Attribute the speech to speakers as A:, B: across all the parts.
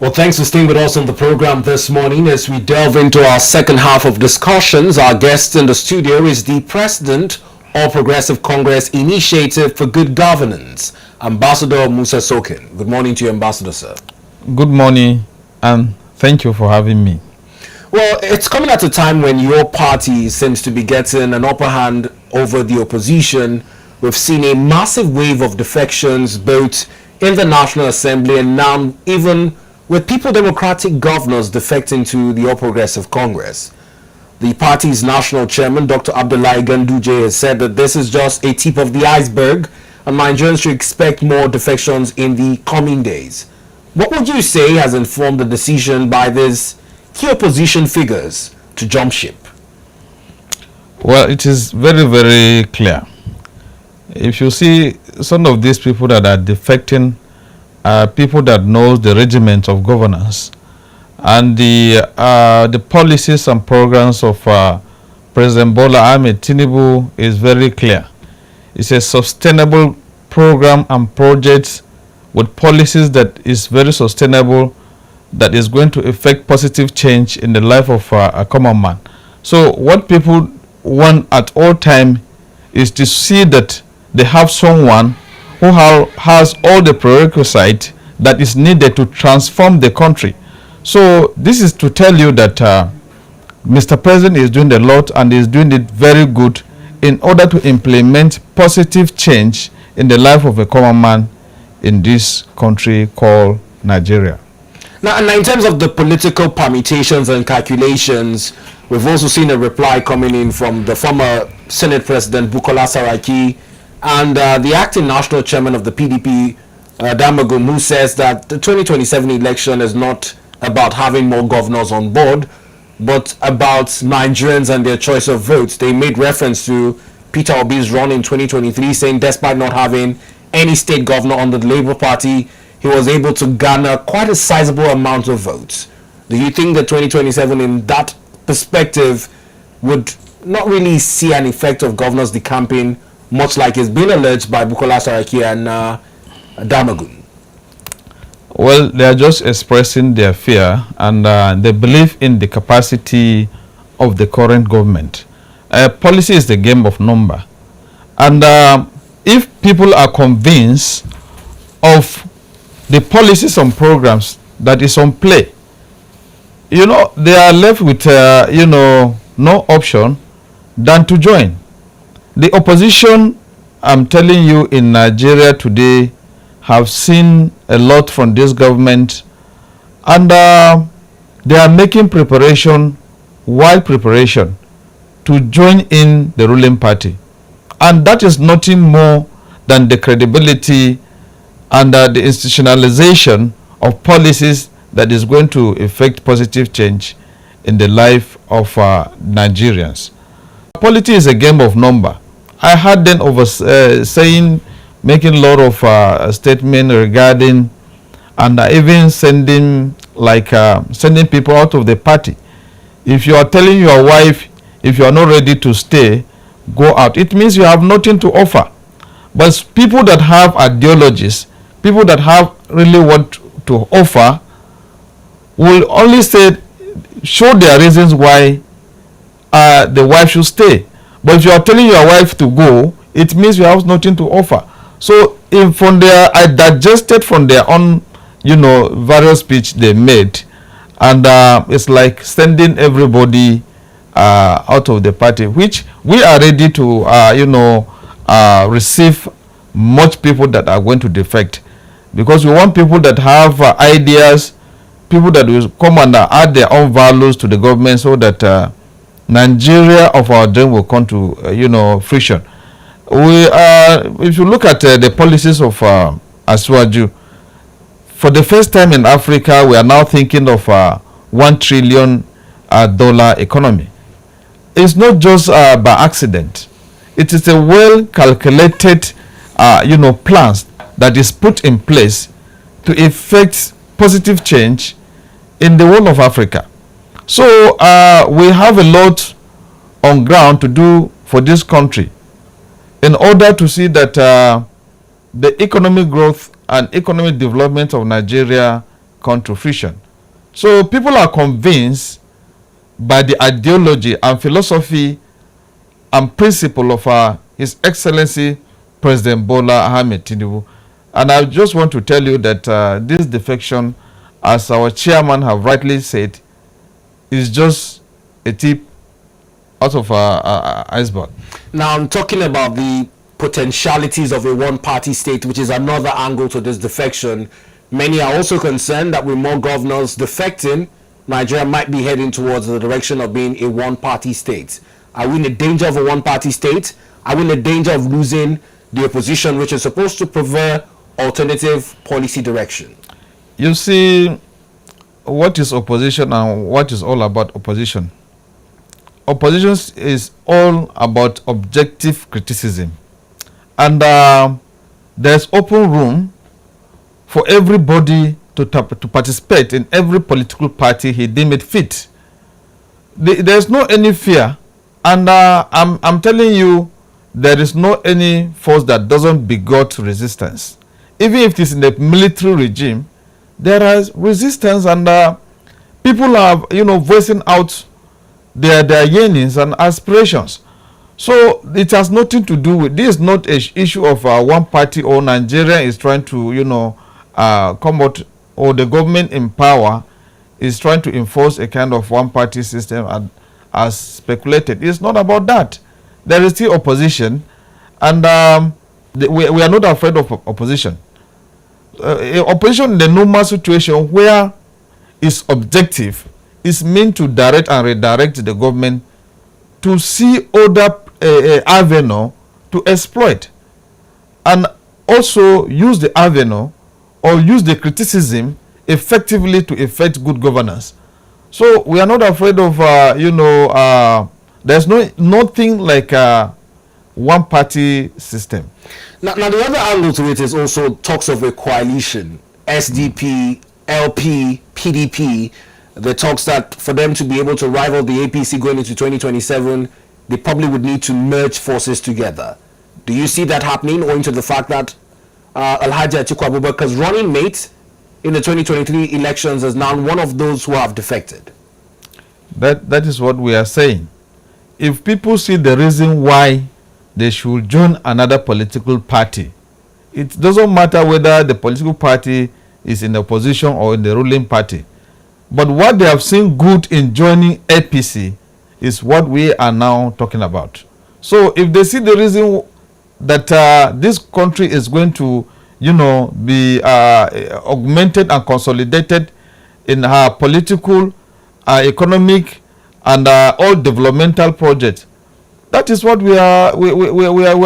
A: Well, thanks for staying with us on the program this morning. As we delve into our second half of discussions, our guest in the studio is the President of Progressive Congress Initiative for Good Governance, Ambassador Musa Tsoken. Good morning to you, Ambassador, sir.
B: Good morning, and thank you for having me.
A: Well, it's coming at a time when your party seems to be getting an upper hand over the opposition. We've seen a massive wave of defections both in the National Assembly and now even with People Democratic governors defecting to the All Progressive Congress. The party's national chairman, Dr. Abdullahi Ganduje, has said that this is just a tip of the iceberg and Nigerians should expect more defections in the coming days. What would you say has informed the decision by these key opposition figures to jump ship?
B: Well, it is very, very clear. If you see some of these people that are defecting, people that knows the regiment of governance and the policies and programs of President Bola Ahmed Tinubu is very clear. It's a sustainable program and project with policies that is very sustainable, that is going to effect positive change in the life of a common man. So what people want at all time is to see that they have someone who has all the prerequisites that is needed to transform the country. So this is to tell you that Mr. President is doing a lot and is doing it very good in order to implement positive change in the life of a common man in this country called Nigeria.
A: Now, in terms of the political permutations and calculations, we've also seen a reply coming in from the former Senate President Bukola Saraki and the acting national chairman of the PDP, Damagun, who says that the 2027 election is not about having more governors on board, but about Nigerians and their choice of votes. They made reference to Peter Obi's run in 2023, saying despite not having any state governor under the Labour Party, he was able to garner quite a sizable amount of votes. Do you think that 2027 in that perspective would not really see an effect of governors decamping, much like it's been alleged by Bukola Saraki and Damagun?
B: Well, they are just expressing their fear and they believe in the capacity of the current government. Policy is the game of number. And if people are convinced of the policies and programs that is on play, they are left with, no option than to join. The opposition, I'm telling you, in Nigeria today have seen a lot from this government, and they are making wild preparation to join in the ruling party. And that is nothing more than the credibility and the institutionalization of policies that is going to effect positive change in the life of Nigerians. Politics is a game of number. I heard them making a lot of statements regarding and even sending people out of the party. If you are telling your wife, if you are not ready to stay, go out, it means you have nothing to offer. But people that have ideologies, people that have really want to offer, will only show their reasons why the wife should stay. But if you are telling your wife to go, it means you have nothing to offer. So I digested from their own, various speech they made, and it's like sending everybody out of the party, which we are ready to, receive much people that are going to defect, because we want people that have ideas, people that will come and add their own values to the government, so that Nigeria of our dream will come to, fruition. If you look at the policies of Asuwaju, for the first time in Africa, we are now thinking of $1 trillion economy. It's not just by accident. It is a well-calculated, plans that is put in place to effect positive change in the whole of Africa. So we have a lot on ground to do for this country in order to see that the economic growth and economic development of Nigeria come to fruition. So people are convinced by the ideology and philosophy and principle of His Excellency President Bola Ahmed Tinubu. And I just want to tell you that this defection, as our chairman have rightly said, is just a tip out of an iceberg.
A: Now, I'm talking about the potentialities of a one-party state, which is another angle to this defection. Many are also concerned that with more governors defecting, Nigeria might be heading towards the direction of being a one-party state. Are we in the danger of a one-party state? Are we in the danger of losing the opposition, which is supposed to prefer alternative policy direction?
B: You see, what is opposition and what is all about opposition? Opposition is all about objective criticism. And there's open room for everybody to participate in every political party he deemed it fit. There's no any fear. And I'm telling you, there is no any force that doesn't begot resistance. Even if it is in the military regime, there is resistance, and people are, voicing out their yearnings and aspirations. So it has nothing to do with this. Is not an issue of one party or Nigeria is trying to, come out, or the government in power is trying to enforce a kind of one party system as speculated. It's not about that. There is still opposition, and we are not afraid of opposition. Opposition in the normal situation where it's objective is meant to direct and redirect the government to see other avenue to exploit, and also use the avenue or use the criticism effectively to effect good governance. So we are not afraid of there's nothing like a one party system.
A: Now the other angle to it is also talks of a coalition, SDP, LP, PDP. The talks that for them to be able to rival the APC going into 2027, they probably would need to merge forces together. Do you see that happening, owing to the fact that Alhaji Atiku Abubakar's running mate in the 2023 elections is now one of those who have defected?
B: That is what we are saying. If people see the reason why they should join another political party, it doesn't matter whether the political party is in the opposition or in the ruling party. But what they have seen good in joining APC is what we are now talking about. So if they see the reason that this country is going to, be augmented and consolidated in her political, economic, and all developmental projects, that is what we are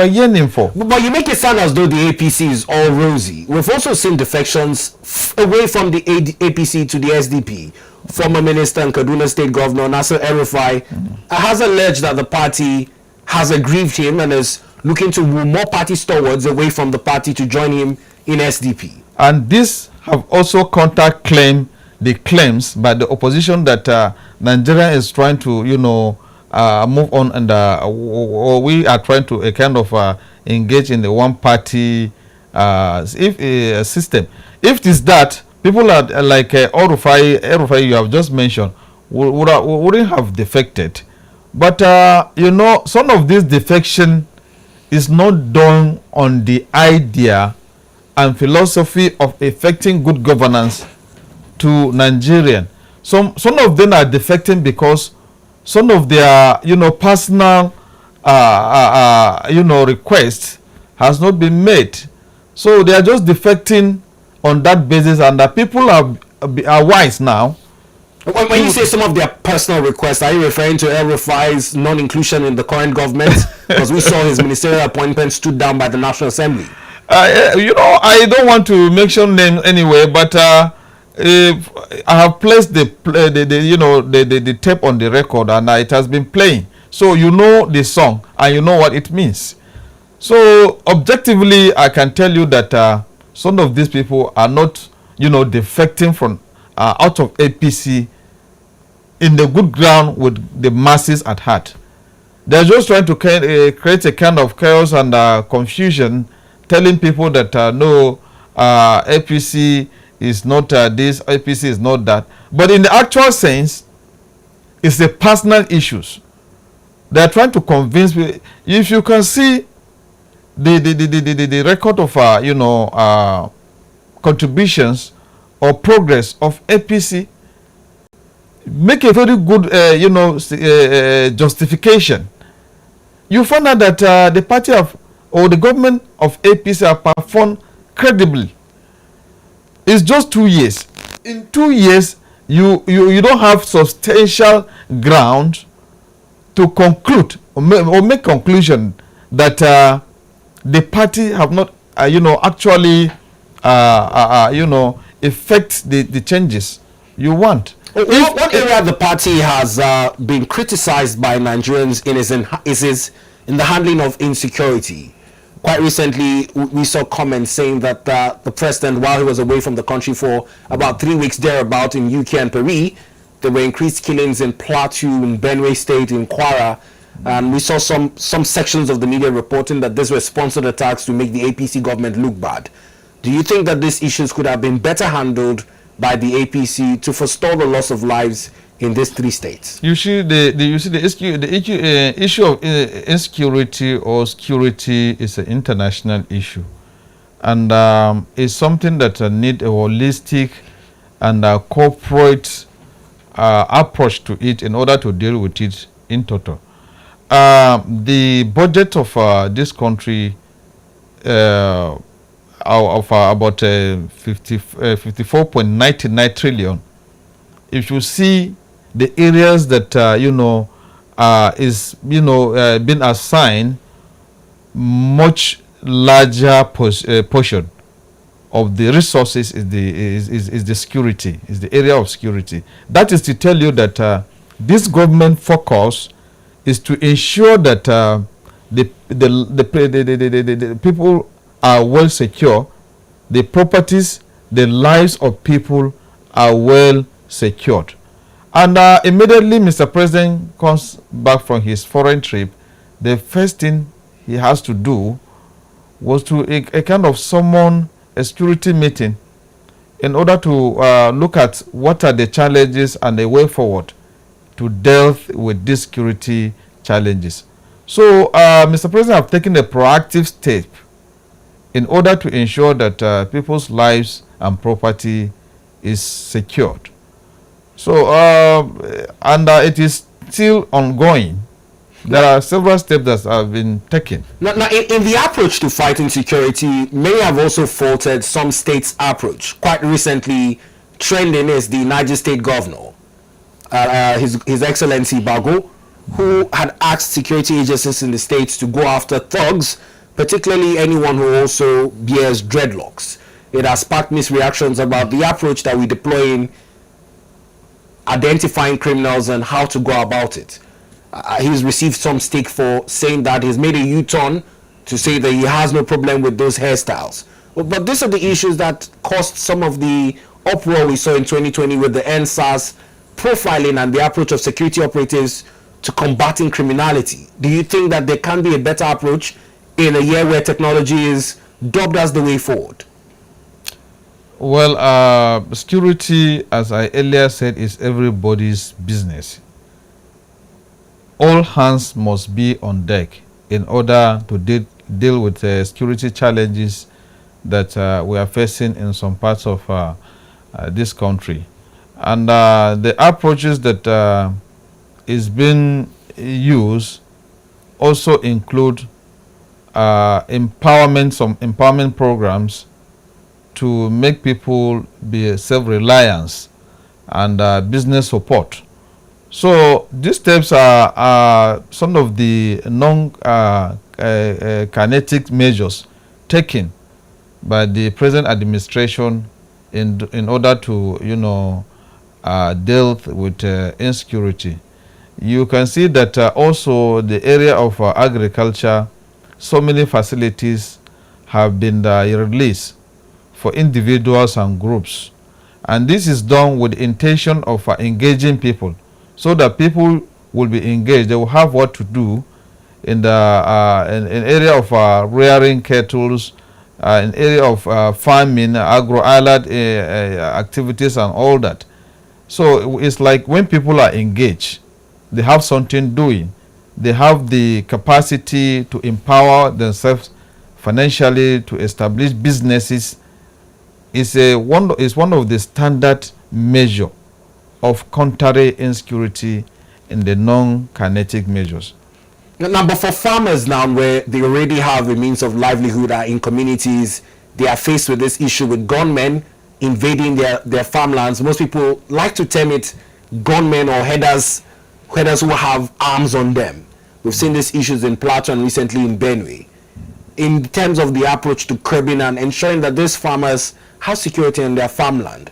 B: yearning for.
A: But you make it sound as though the APC is all rosy. We've also seen defections away from the APC to the SDP. Former Minister and Kaduna State Governor Nasir El-Rufai has alleged that the party has aggrieved him and is looking to woo more party stalwarts away from the party to join him in SDP.
B: And this have also counter-claimed the claims by the opposition that Nigeria is trying to, move on, and we are trying to kind of engage in the one-party system. If it is that, people are like El-Rufai you have just mentioned wouldn't have defected. But some of this defection is not done on the idea and philosophy of effecting good governance to Nigerian. Some of them are defecting because some of their personal requests has not been made. So they are just defecting on that basis, and the people are wise now.
A: When you say some of their personal requests, are you referring to El-Rufai's non-inclusion in the current government? Because we saw his ministerial appointment stood down by the National Assembly.
B: I don't want to mention names anyway, but I have placed the tape on the record, and it has been playing. So you know the song and you know what it means. So objectively, I can tell you that some of these people are not, defecting from out of APC in the good ground with the masses at heart. They're just trying to create a kind of chaos and confusion, telling people that no, APC is not this, APC is not that. But in the actual sense, it's the personal issues. They are trying to convince me. If you can see the record of contributions or progress of APC, make a very good justification. You find out that the party or the government of APC have performed credibly. It's just 2 years. In 2 years, you don't have substantial ground to conclude or make conclusion that the party have not actually effect the changes you want.
A: One area the party has been criticized by Nigerians is in the handling of insecurity. Quite recently, we saw comments saying that the president, while he was away from the country for about 3 weeks thereabout in UK and Peru, there were increased killings in Plateau, in Benue State, in Kwara. And we saw some sections of the media reporting that these were sponsored attacks to make the APC government look bad. Do you think that these issues could have been better handled by the APC to forestall the loss of lives in these 3 states?
B: You see, the issue of insecurity or security is an international issue, and it's something that need a holistic and corporate approach to it in order to deal with it in total. The budget of this country of about 54.99 trillion. If you see the areas that is been assigned much larger portion of the resources is the security, is the area of security. That is to tell you that this government focus is to ensure that the people are well secure, the properties, the lives of people are well secured. And immediately Mr. President comes back from his foreign trip, the first thing he has to do was to a kind of summon a security meeting in order to look at what are the challenges and the way forward to deal with these security challenges. So Mr. President have taken a proactive step in order to ensure that people's lives and property is secured. So and it is still ongoing. There are several steps that have been taken.
A: Now in the approach to fighting security, many have also faulted some states' approach. Quite recently, trending is the Niger State Governor, His Excellency Bago, who had asked security agencies in the states to go after thugs, particularly anyone who also bears dreadlocks. It has sparked misreactions about the approach that we deploy in identifying criminals and how to go about it. He's received some stick for saying that he's made a U-turn to say that he has no problem with those hairstyles. But these are the issues that caused some of the uproar we saw in 2020 with the NSAS profiling and the approach of security operatives to combating criminality. Do you think that there can be a better approach in a year where technology is dubbed as the way forward?
B: Well, security, as I earlier said, is everybody's business. All hands must be on deck in order to deal with security challenges that we are facing in some parts of this country. And the approaches that is being used also include some empowerment programs to make people be self-reliance and business support. So these steps are some of the non-kinetic measures taken by the present administration in order to deal with insecurity. You can see that also the area of agriculture, so many facilities have been released for individuals and groups, and this is done with the intention of engaging people, so that people will be engaged. They will have what to do in the in area of rearing cattle, in area of farming, agro-allied activities and all that. So it's like when people are engaged, they have something doing, they have the capacity to empower themselves financially, to establish businesses. It's one of the standard measure of countering insecurity in the non-kinetic measures.
A: Now, but for farmers now, where they already have a means of livelihood in communities, they are faced with this issue with gunmen invading their farmlands. Most people like to term it gunmen or headers who have arms on them. We've seen these issues in Plateau and recently in Benue. In terms of the approach to curbing and ensuring that these farmers have security in their farmland,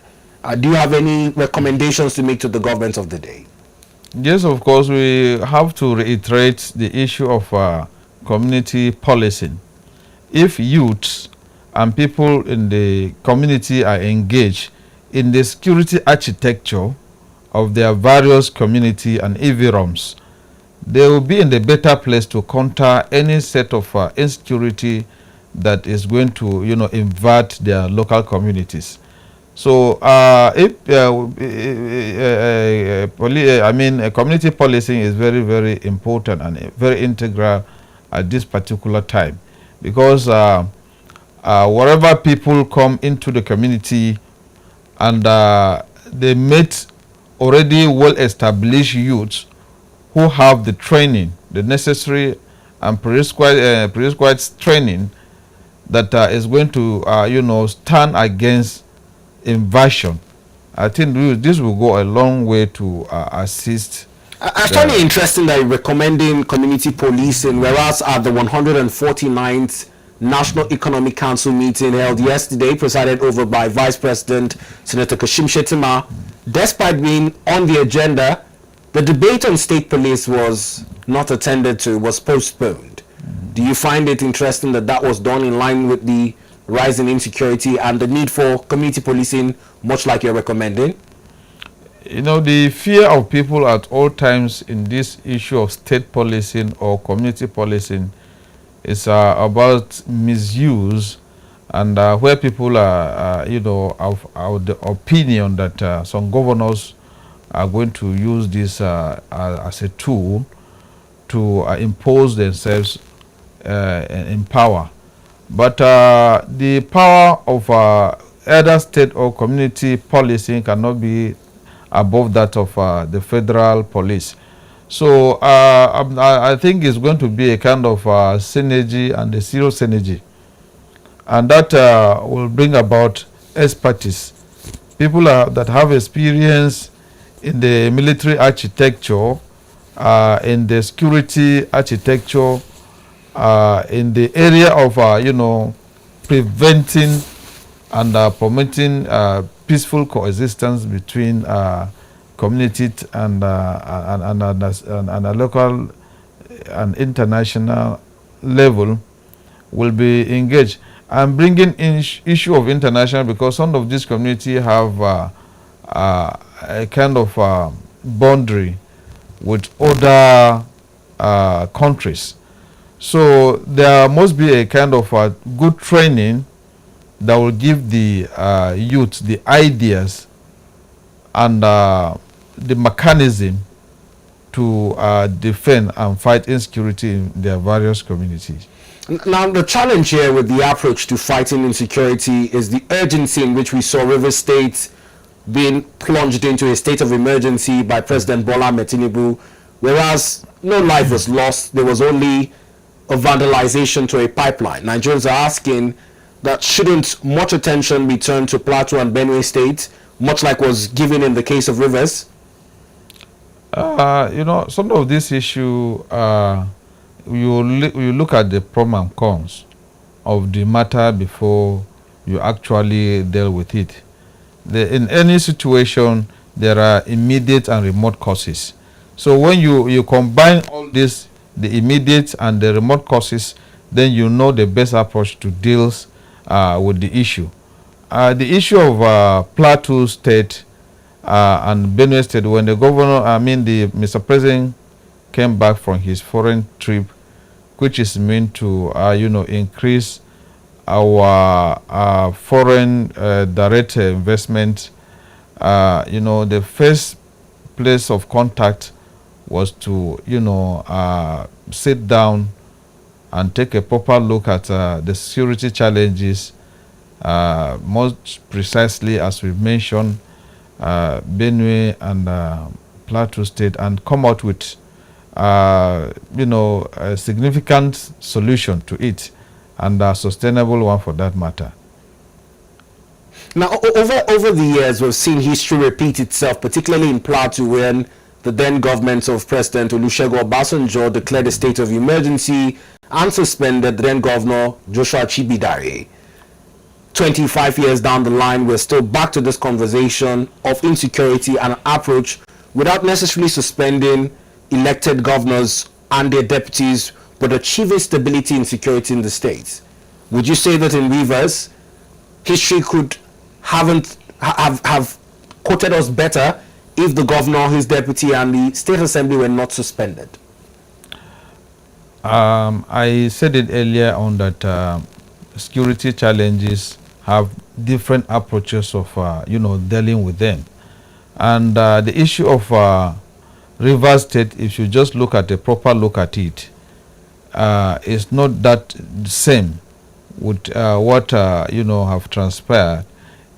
A: do you have any recommendations to make to the government of the day?
B: Yes, of course, we have to reiterate the issue of community policing. If youths and people in the community are engaged in the security architecture of their various community and EVROMs, they will be in the better place to counter any set of insecurity that is going to, invade their local communities. So, community policing is very, very important and very integral at this particular time, because wherever people come into the community and they meet already well-established youths who have the training, the necessary and prescribed training that is going to, stand against invasion. I think this will go a long way to assist.
A: I find it interesting that you're recommending community policing, whereas at the 149th National Economic Council meeting held yesterday, presided over by Vice President Senator Kashim Shettima, despite being on the agenda, the debate on state police was not attended to, was postponed. Do you find it interesting that that was done in line with the rise in insecurity and the need for community policing, much like you're recommending?
B: The fear of people at all times in this issue of state policing or community policing is about misuse, and where people are, of the opinion that some governors are going to use this as a tool to impose themselves in power. But the power of either state or community policing cannot be above that of the federal police. So I think it's going to be a kind of synergy and a zero synergy. And that will bring about expertise. People that have experience in the military architecture, in the security architecture, in the area of, preventing and promoting peaceful coexistence between community and a local and international level will be engaged. I'm bringing in issue of international because some of these communities have a kind of boundary with other countries. So there must be a kind of good training that will give the youth the ideas and the mechanism to defend and fight insecurity in their various communities.
A: Now, the challenge here with the approach to fighting insecurity is the urgency in which we saw Rivers State being plunged into a state of emergency by President Bola Ahmed Tinubu, whereas no life was lost. There was only a vandalization to a pipeline. Nigerians are asking that shouldn't much attention be turned to Plateau and Benue State, much like was given in the case of Rivers?
B: Some of this issue, you look at the pros and cons of the matter before you actually deal with it. In any situation, there are immediate and remote causes. So when you combine all this, the immediate and the remote causes, then you know the best approach to deal with the issue. The issue of Plateau State and Benue State, when the governor, Mr. President came back from his foreign trip, which is meant to, increase our foreign direct investment, the first place of contact was to, sit down and take a proper look at the security challenges, most precisely, as we mentioned, Benue and Plateau State, and come out with, a significant solution to it, and a sustainable one for that matter.
A: Now, over the years, we've seen history repeat itself, particularly in Plateau, when the then government of President Olusegun Obasanjo declared a state of emergency and suspended the then governor Joshua Chibidare. 25 years down the line, we're still back to this conversation of insecurity and approach without necessarily suspending elected governors and their deputies, but achieving stability and security in the state. Would you say that in reverse, history could have quoted us better if the governor, his deputy, and the state assembly were not suspended?
B: I said it earlier on that security challenges have different approaches of dealing with them, and the issue of Rivers State, if you just look at a proper look at it, is not that same with what have transpired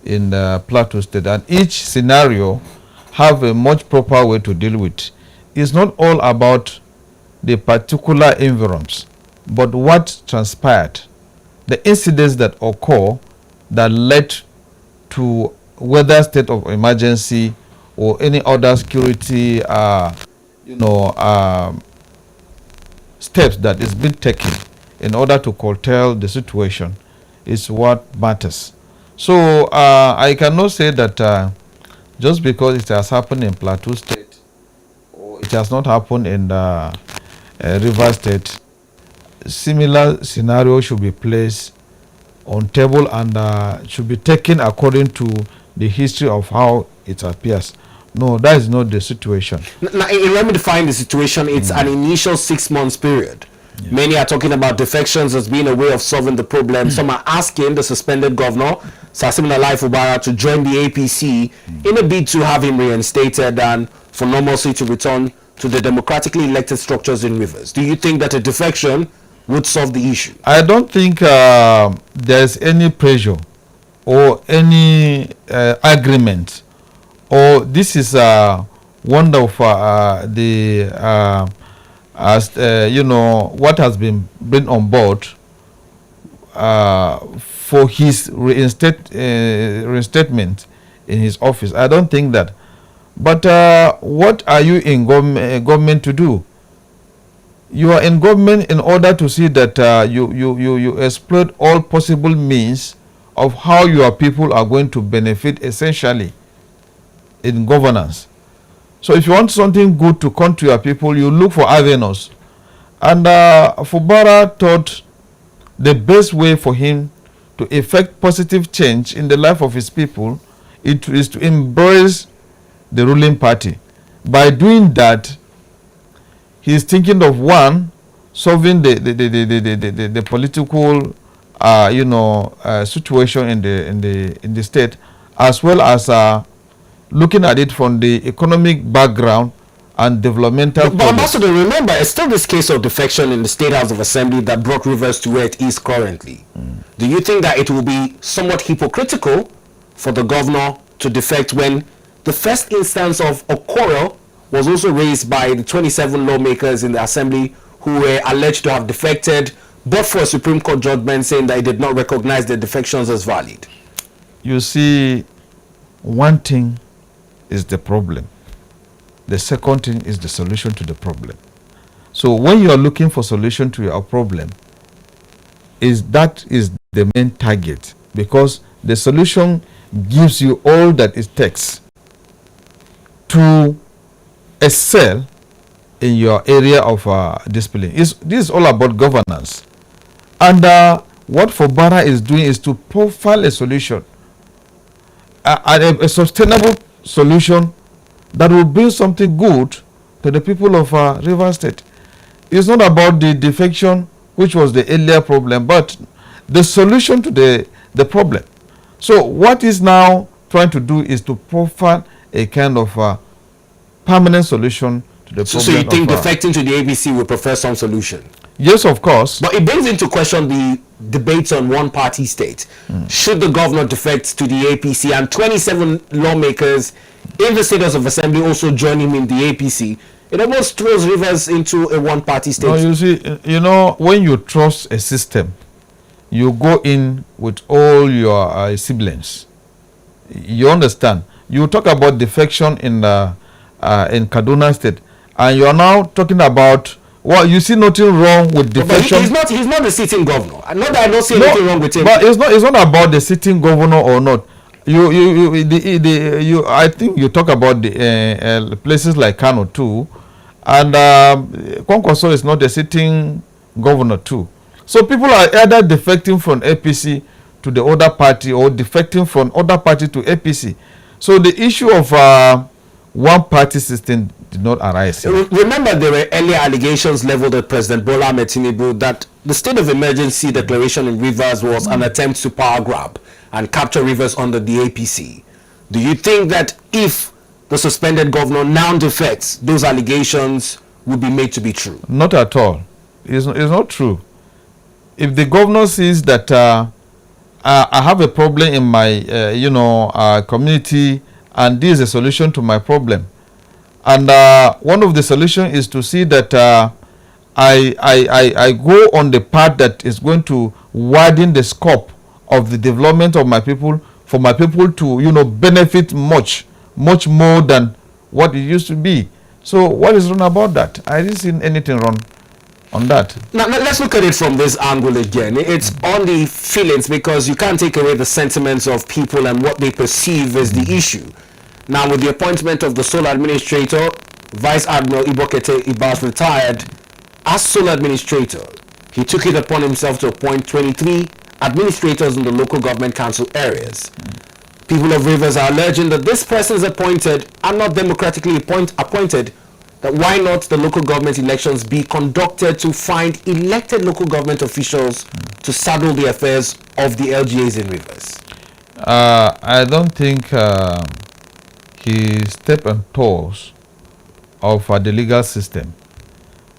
B: in the Plateau State, and each scenario have a much proper way to deal with. It's not all about the particular environs, but what transpired, the incidents that occur that led to whether state of emergency or any other security steps that is being taken in order to curtail the situation is what matters. So I cannot say that just because it has happened in Plateau State or it has not happened in the River State, similar scenario should be placed on table and should be taken according to the history of how it appears. No, that is not the situation.
A: Now, let me define the situation. It's an initial 6 months period. Yeah. Many are talking about defections as being a way of solving the problem. Some are asking the suspended governor, Sasimina Fubara, to join the APC in a bid to have him reinstated and for normalcy to return to the democratically elected structures in Rivers. Do you think that a defection would solve the issue?
B: I don't think there's any pressure or any agreement, or this is one of what has been brought on board for his reinstatement in his office. I don't think that. But what are you in government to do? You are in government in order to see that you exploit all possible means of how your people are going to benefit essentially in governance. So if you want something good to come to your people, you look for avenues. And Fubara thought the best way for him to effect positive change in the life of his people is to embrace the ruling party. By doing that, he is thinking of one, solving the political situation in the state, as well as looking at it from the economic background and developmental.
A: But Ambassador, remember, it's still this case of defection in the State House of Assembly that brought Rivers to where it is currently. Do you think that it will be somewhat hypocritical for the governor to defect when the first instance of a quarrel was also raised by the 27 lawmakers in the Assembly who were alleged to have defected, but for a Supreme Court judgment saying that it did not recognize their defections as valid?
B: You see, one thing is the problem. The second thing is the solution to the problem. So when you are looking for solution to your problem, that is the main target, because the solution gives you all that it takes to excel in your area of discipline. This is all about governance. And what Fubara is doing is to profile a solution, a sustainable solution that will bring something good to the people of Rivers State. It's not about the defection, which was the earlier problem, but the solution to the problem. So what is now trying to do is to provide a kind of permanent solution to the problem.
A: So you think defecting to the APC will prefer some solution?
B: Yes, of course.
A: But it brings into question the debates on one-party state. Should the governor defect to the APC and 27 lawmakers in the State House of Assembly also join him in the APC? It almost throws Rivers into a one-party state.
B: No, you see, when you trust a system, you go in with all your siblings. You understand? You talk about defection in Kaduna State, and you are now talking about, well, you see nothing wrong with defection.
A: But he's not the sitting governor. Not that I don't see anything wrong with him.
B: But it's not about the sitting governor or not. I think you talk about the places like Kano too, and Kwankwaso is not the sitting governor too. So people are either defecting from APC to the other party or defecting from other party to APC. So the issue of one party system did not arise.
A: Remember, there were earlier allegations leveled at President Bola Ahmed Tinubu that the state of emergency declaration in Rivers was an attempt to power grab and capture Rivers under the APC. Do you think that if the suspended governor now defects, those allegations would be made to be true?
B: Not at all. It's not true. If the governor sees that I have a problem in my community, and this is a solution to my problem, and one of the solutions is to see that I go on the path that is going to widen the scope of the development of my people, for my people to benefit much more than what it used to be. So what is wrong about that? I didn't see anything wrong on that.
A: Now let's look at it from this angle again. It's on the feelings, because you can't take away the sentiments of people and what they perceive as the issue. Now, with the appointment of the sole administrator, Vice Admiral Ibokete Ibas retired as sole administrator. He took it upon himself to appoint 23 administrators in the local government council areas. People of Rivers are alleging that this persons appointed are not democratically appointed, that why not the local government elections be conducted to find elected local government officials to saddle the affairs of the LGAs in Rivers?
B: I don't think he stepped on toes of the legal system.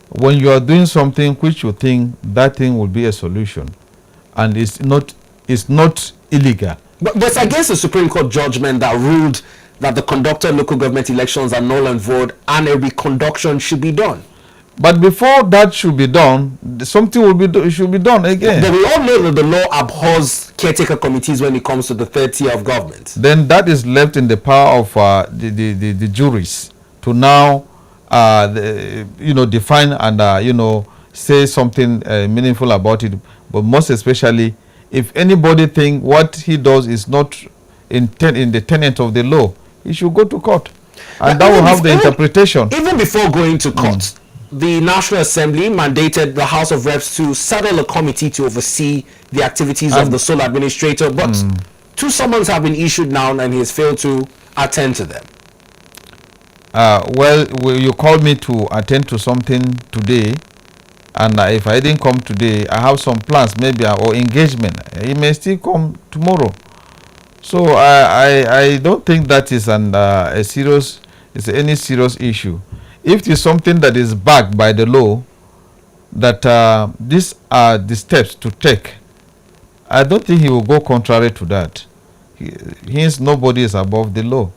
B: When you are doing something which you think that thing will be a solution, and it's not illegal.
A: But it's against the Supreme Court judgment that ruled that the conducted local government elections are null and void and a reconduction should be done.
B: But before that should be done, something should be done again.
A: But we all know that the law abhors caretaker committees when it comes to the third tier of government.
B: Then that is left in the power of the juries to now define and say something meaningful about it. But most especially, if anybody think what he does is not in the tenet of the law, he should go to court, and that will have the interpretation.
A: Even before going to court, the National Assembly mandated the House of Reps to settle a committee to oversee the activities of the sole administrator, but 2 summons have been issued now and he has failed to attend to them.
B: Well, you called me to attend to something today, and if I didn't come today, I have some plans maybe or engagement. He may still come tomorrow. So I don't think that is any serious issue. If it is something that is backed by the law, that these are the steps to take, I don't think he will go contrary to that. Hence, nobody is above the law.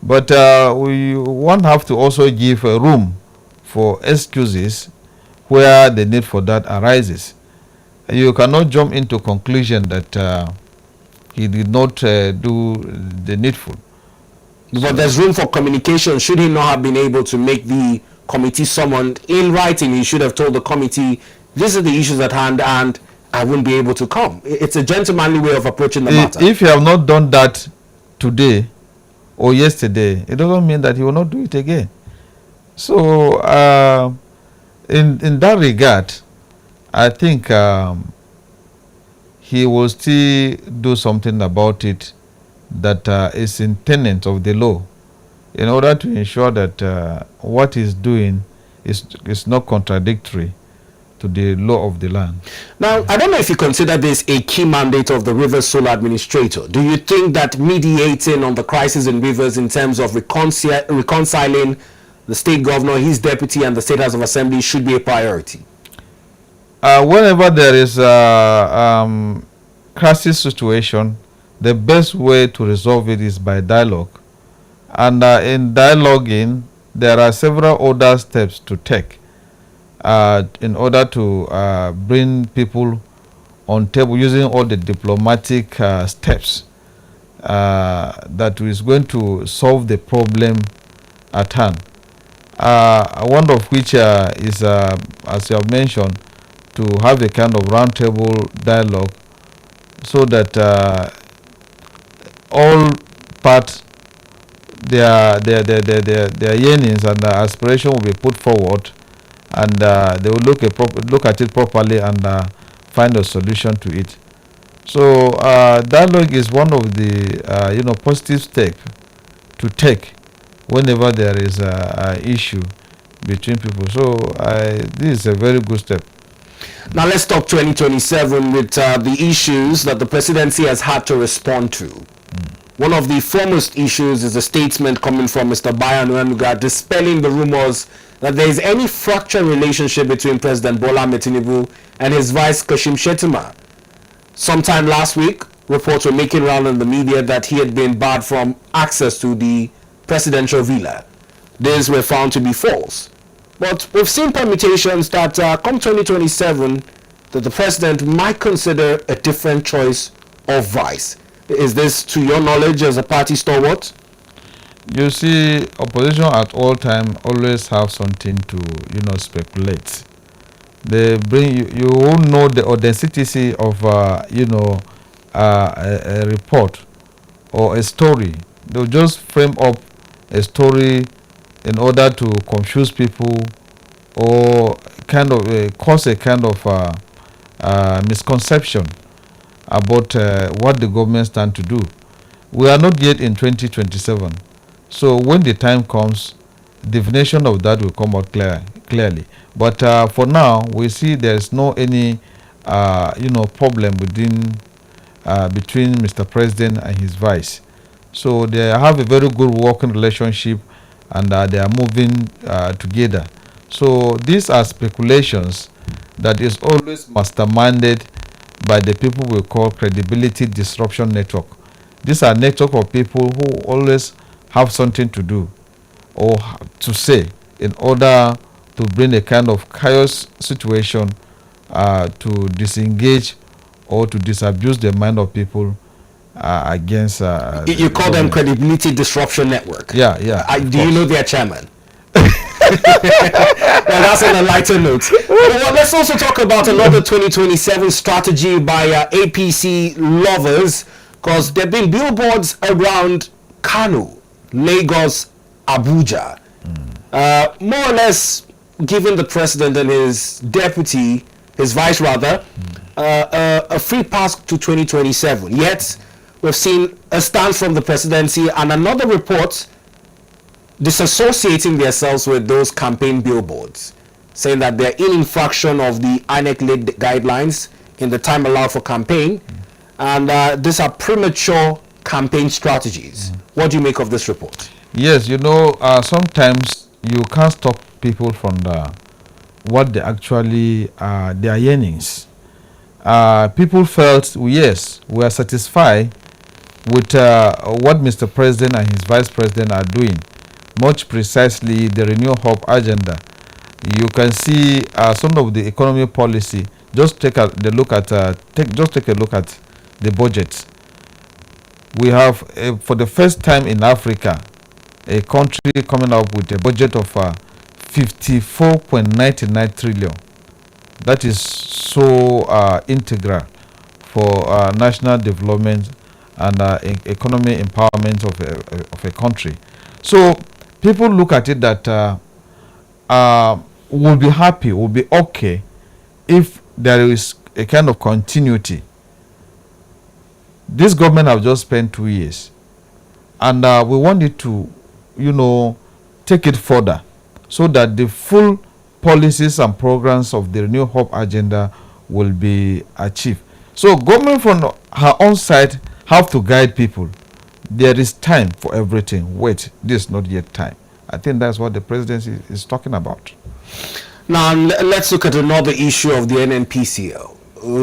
B: But one have to also give room for excuses where the need for that arises. You cannot jump into conclusion that he did not do the needful.
A: But there's room for communication. Should he not have been able to make the committee summoned in writing, he should have told the committee, these are the issues at hand and I wouldn't be able to come. It's a gentlemanly way of approaching the matter.
B: If you have not done that today or yesterday, it doesn't mean that he will not do it again. So in that regard, I think he will still do something about it that is in tenet of the law, in order to ensure that what he's doing is not contradictory to the law of the land.
A: Now, I don't know if you consider this a key mandate of the Rivers Sole Administrator. Do you think that mediating on the crisis in Rivers in terms of reconciling the state governor, his deputy, and the State House of Assembly should be a priority?
B: Whenever there is a crisis situation, the best way to resolve it is by dialogue. And in dialoguing, there are several other steps to take in order to bring people on table using all the diplomatic steps that is going to solve the problem at hand. One of which is, as you have mentioned, to have a kind of roundtable dialogue so that all parts, their yearnings and aspiration will be put forward, and they will look at it properly and find a solution to it. So dialogue is one of the positive steps to take whenever there is a issue between people. So this is a very good step.
A: Now let's talk 2027 with the issues that the presidency has had to respond to. One of the foremost issues is a statement coming from Mr. Bayo Anuga dispelling the rumors that there is any fractured relationship between President Bola Ahmed Tinubu and his vice Kashim Shettima. Sometime last week, reports were making round in the media that he had been barred from access to the presidential villa. These were found to be false. But we've seen permutations that come 2027 that the president might consider a different choice of vice. Is this to your knowledge as a party stalwart?
B: You see, opposition at all time always have something to speculate. They bring you won't know the authenticity of a report or a story. They'll just frame up a story in order to confuse people or kind of cause a kind of misconception about what the government stand to do. We are not yet in 2027. So when the time comes, definition of that will come out clearly. But for now, we see there is no any problem between Mr. President and his vice. So they have a very good working relationship, and they are moving together. So these are speculations that is always masterminded by the people we call credibility disruption network. These are network of people who always have something to do or to say in order to bring a kind of chaos situation to disengage or to disabuse the mind of people against
A: you call them credibility disruption network.
B: Yeah.
A: Do you know their chairman? Well, that's on a lighter note. Well, let's also talk about another 2027 strategy by APC lovers, because there have been billboards around Kano, Lagos, Abuja, more or less giving the president and his deputy, his vice rather, a free pass to 2027. Yet we've seen a stance from the presidency and another report disassociating themselves with those campaign billboards, saying that they're in infraction of the INEC-led guidelines in the time allowed for campaign, and these are premature campaign strategies. What do you make of this report?
B: Yes, sometimes you can't stop people from what they actually their yearnings. People felt, yes, we are satisfied with what Mr. President and his Vice President are doing, much precisely the Renew Hope agenda. You can see some of the economy policy. Just take a look at the budget. We have, for the first time in Africa, a country coming up with a budget of 54.99 trillion. That is so integral for national development and economic empowerment of a country. So people look at it that we'll be happy, we'll be okay if there is a kind of continuity. This government have just spent 2 years, and we want it to, take it further, so that the full policies and programs of the New Hope agenda will be achieved. So government from her own side have to guide people. There is time for everything. Wait, this is not yet time. I think that's what the presidency is talking about.
A: Now, let's look at another issue of the NNPCL.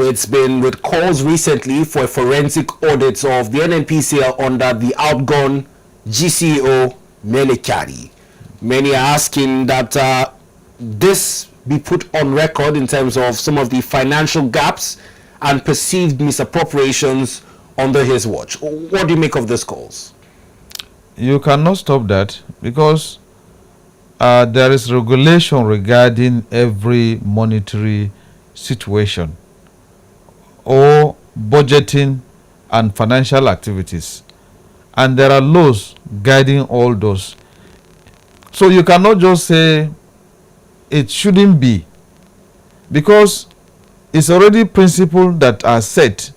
A: It's been with calls recently for a forensic audit of the NNPCL under the outgone GCO Melekari. Many are asking that this be put on record in terms of some of the financial gaps and perceived misappropriations under his watch. What do you make of these calls?
B: You cannot stop that because there is regulation regarding every monetary situation or budgeting and financial activities, and there are laws guiding all those. So you cannot just say it shouldn't be, because it's already principles that are set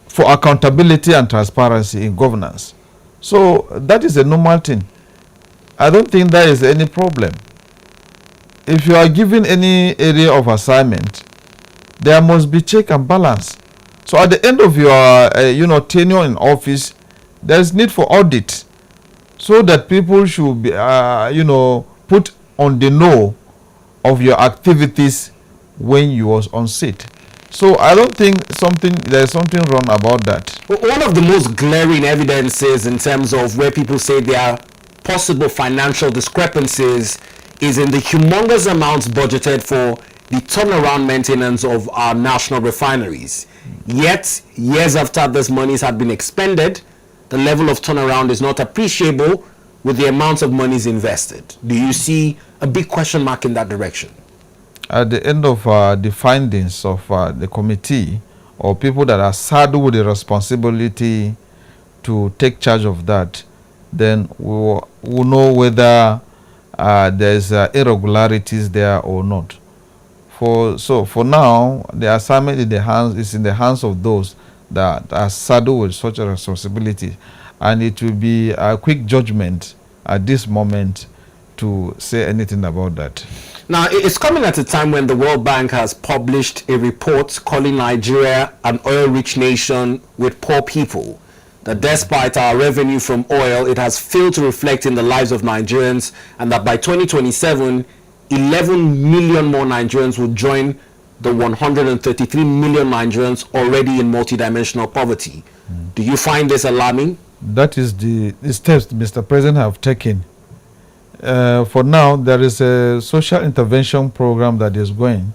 B: for accountability and transparency in governance. So that is a normal thing. I don't think there is any problem. If you are given any area of assignment, there must be check and balance. So at the end of your tenure in office, there is need for audit, so that people should be put on the know of your activities when you was on seat. So I don't think there is something wrong about that.
A: One of the most glaring evidences in terms of where people say there are possible financial discrepancies is in the humongous amounts budgeted for the turnaround maintenance of our national refineries. Yet, years after this monies had been expended, the level of turnaround is not appreciable with the amounts of monies invested. Do you see a big question mark in that direction?
B: At the end of the findings of the committee, or people that are saddled with the responsibility to take charge of that, then we'll know whether there's irregularities there or not. For now, the assignment is in the hands of those that are saddled with such a responsibility, and it will be a quick judgment at this moment to say anything about that.
A: Now, it's coming at a time when the World Bank has published a report calling Nigeria an oil-rich nation with poor people. That despite our revenue from oil, it has failed to reflect in the lives of Nigerians, and that by 2027, 11 million more Nigerians will join the 133 million Nigerians already in multidimensional poverty. Do you find this alarming?
B: That is the steps Mr. President have taken. For now, there is a social intervention program that is going,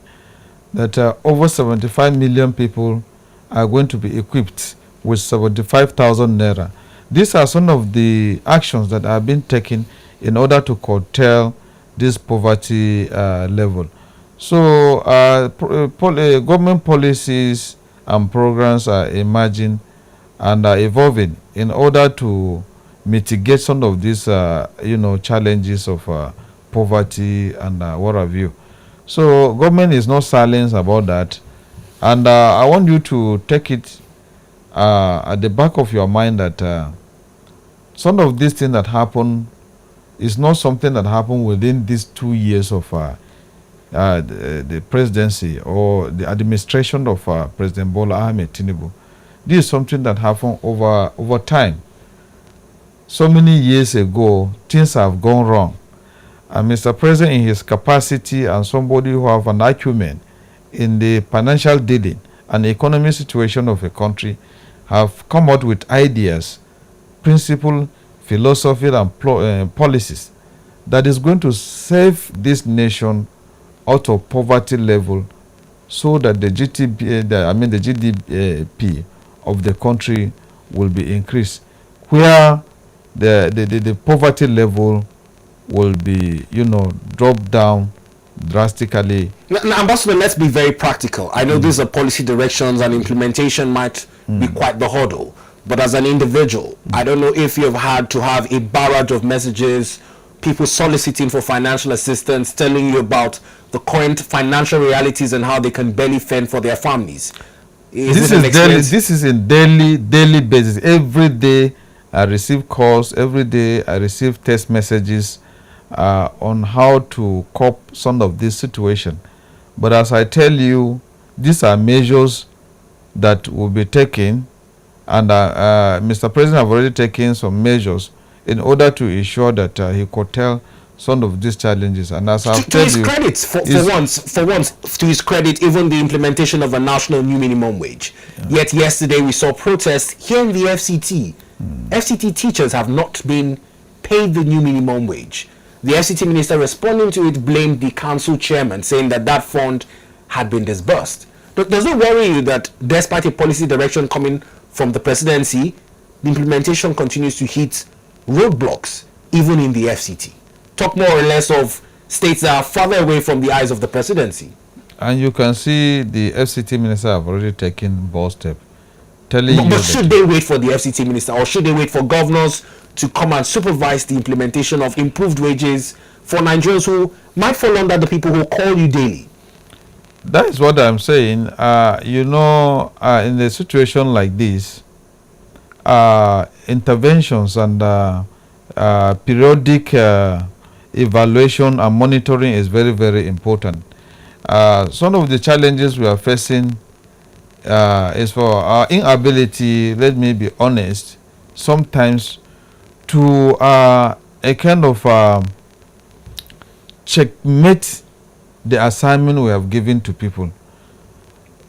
B: that over 75 million people are going to be equipped with 75,000 naira. These are some of the actions that have been taken in order to curtail this poverty level. So government policies and programs are emerging and are evolving in order to mitigate some of these challenges of poverty and what have you. So government is not silent about that, and I want you to take it at the back of your mind that some of these things that happen is not something that happened within these 2 years of the presidency or the administration of President Bola Ahmed Tinubu. This is something that happened over time. So many years ago, things have gone wrong. And Mr. President, in his capacity and somebody who have an acumen in the financial dealing and economic situation of a country, have come out with ideas, principle, philosophy, and policies that is going to save this nation out of poverty level, so that the GDP of the country will be increased, where the poverty level will be dropped down drastically.
A: Now, Ambassador, let's be very practical. I know these are policy directions and implementation might be quite the hurdle, but as an individual, I don't know if you've had to have a barrage of messages, people soliciting for financial assistance, telling you about the current financial realities and how they can barely fend for their families.
B: This is in daily basis. Every day I receive calls, every day I receive text messages, on how to cope some of this situation. But as I tell you, these are measures that will be taken, and Mr. President have already taken some measures in order to ensure that he curtail some of these challenges. And as I've
A: To
B: told
A: his
B: you,
A: credit, for once, to his credit, even the implementation of a national new minimum wage. Yet yesterday we saw protests here in the FCT. FCT teachers have not been paid the new minimum wage. The FCT minister, responding to it, blamed the council chairman, saying that that fund had been disbursed. Does it worry you that despite a policy direction coming from the presidency, the implementation continues to hit roadblocks, even in the FCT? Talk more or less of states that are farther away from the eyes of the presidency.
B: and you can see the FCT minister have already taken bold step, telling you.
A: But should they wait for the FCT minister, or should they wait for governors to come and supervise the implementation of improved wages for Nigerians who might fall under the people who call you daily?
B: That is what I'm saying. In a situation like this, interventions and periodic evaluation and monitoring is very, very important. Some of the challenges we are facing is for our inability, let me be honest, sometimes to a kind of checkmate the assignment we have given to people.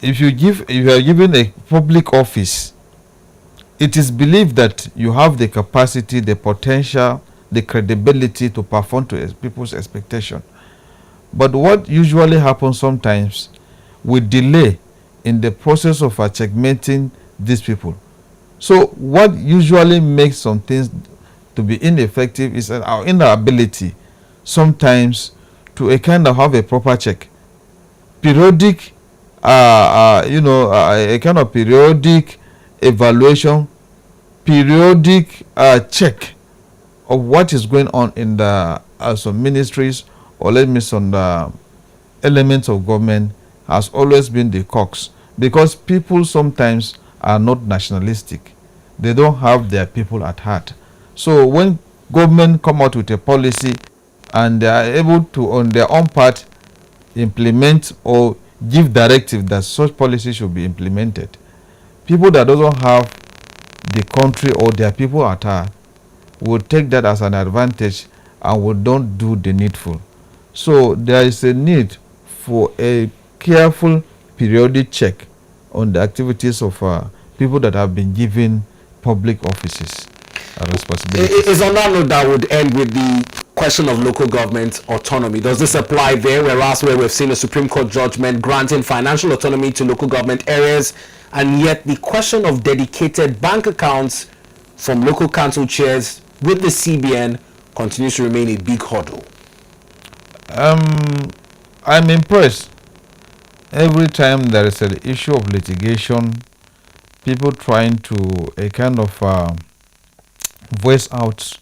B: If you are given a public office, it is believed that you have the capacity, the potential, the credibility to perform to people's expectation. But what usually happens sometimes, we delay in the process of checkmating these people. So what usually makes some things to be ineffective is our inability sometimes to a kind of have a proper check, periodic, a kind of periodic evaluation, periodic check of what is going on in the some ministries, or let me some elements of government has always been the crux, because people sometimes are not nationalistic. They don't have their people at heart. So when government come out with a policy and they are able to, on their own part, implement or give directive that such policy should be implemented, people that doesn't have the country or their people at heart will take that as an advantage and will don't do the needful. So there is a need for a careful periodic check on the activities of people that have been given public offices and responsibilities.
A: It's on that note that would end with the question of local government autonomy. Does this apply there, whereas where we've seen a Supreme Court judgment granting financial autonomy to local government areas, and yet the question of dedicated bank accounts from local council chairs with the CBN continues to remain a big hurdle?
B: I'm impressed. Every time there is an issue of litigation, people trying to a kind of voice out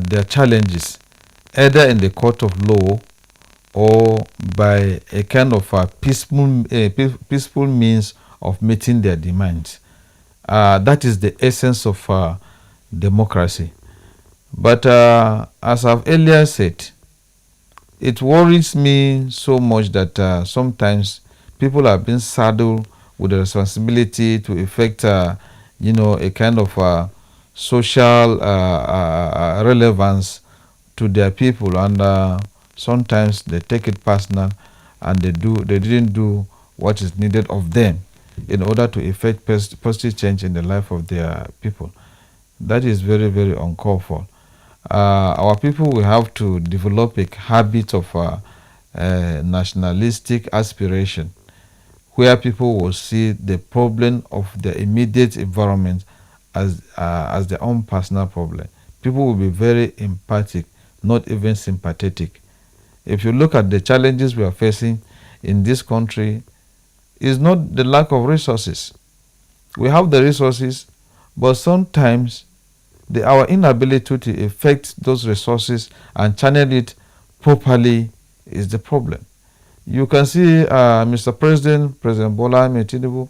B: their challenges, either in the court of law or by a kind of peaceful means of meeting their demands. That is the essence of democracy. But as I've earlier said, it worries me so much that sometimes people are being saddled with the responsibility to effect, a kind of social relevance to their people, and sometimes they take it personal, and they didn't do what is needed of them in order to effect positive change in the life of their people. That is very, very uncalled for. Our people will have to develop a habit of nationalistic aspiration, where people will see the problem of their immediate environment as their own personal problem. People will be very empathic, not even sympathetic. If you look at the challenges we are facing in this country, it's not the lack of resources. We have the resources, but sometimes our inability to effect those resources and channel it properly is the problem. You can see Mr. President Bola Ahmed Tinubu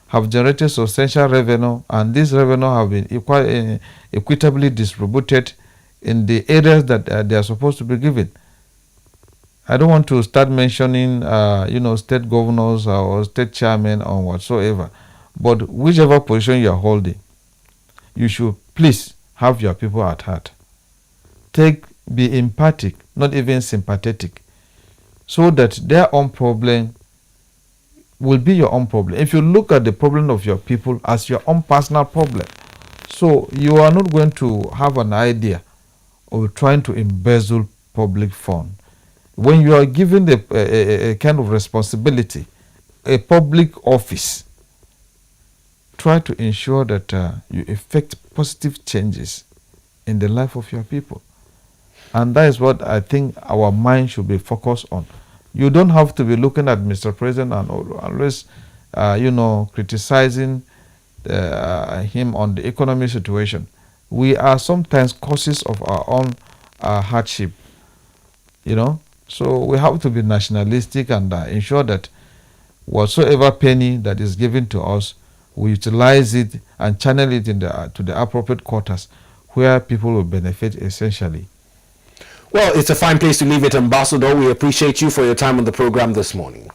B: have generated substantial revenue, and this revenue have been equitably distributed in the areas that they are supposed to be given. I don't want to start mentioning, state governors or state chairmen or whatsoever, but whichever position you are holding, you should please have your people at heart. Be empathic, not even sympathetic, so that their own problem will be your own problem. If you look at the problem of your people as your own personal problem, so you are not going to have an idea of trying to embezzle public fund. When you are given a kind of responsibility, a public office, try to ensure that you effect positive changes in the life of your people. And that is what I think our mind should be focused on. You don't have to be looking at Mr. President and always, criticizing him on the economic situation. We are sometimes causes of our own hardship, So we have to be nationalistic and ensure that whatsoever penny that is given to us, we utilize it and channel it to the appropriate quarters where people will benefit essentially.
A: Well, it's a fine place to leave it, Ambassador. We appreciate you for your time on the program this morning.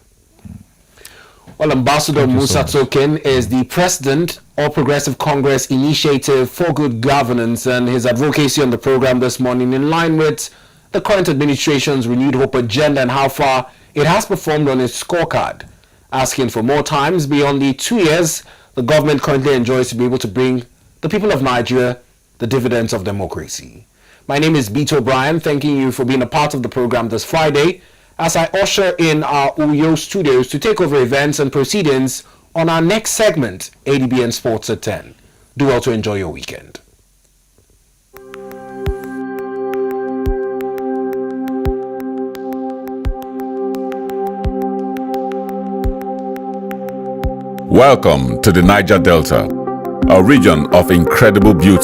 A: Well, Ambassador Musa Tsoken is the president of Progressive Congress Initiative for Good Governance, and his advocacy on the program this morning in line with the current administration's renewed hope agenda and how far it has performed on its scorecard, asking for more times beyond the 2 years the government currently enjoys to be able to bring the people of Nigeria the dividends of democracy. My name is Beto O'Brien, thanking you for being a part of the program this Friday as I usher in our Uyo studios to take over events and proceedings on our next segment, ADBN Sports at 10. Do well to enjoy your weekend.
C: Welcome to the Niger Delta, a region of incredible beauty.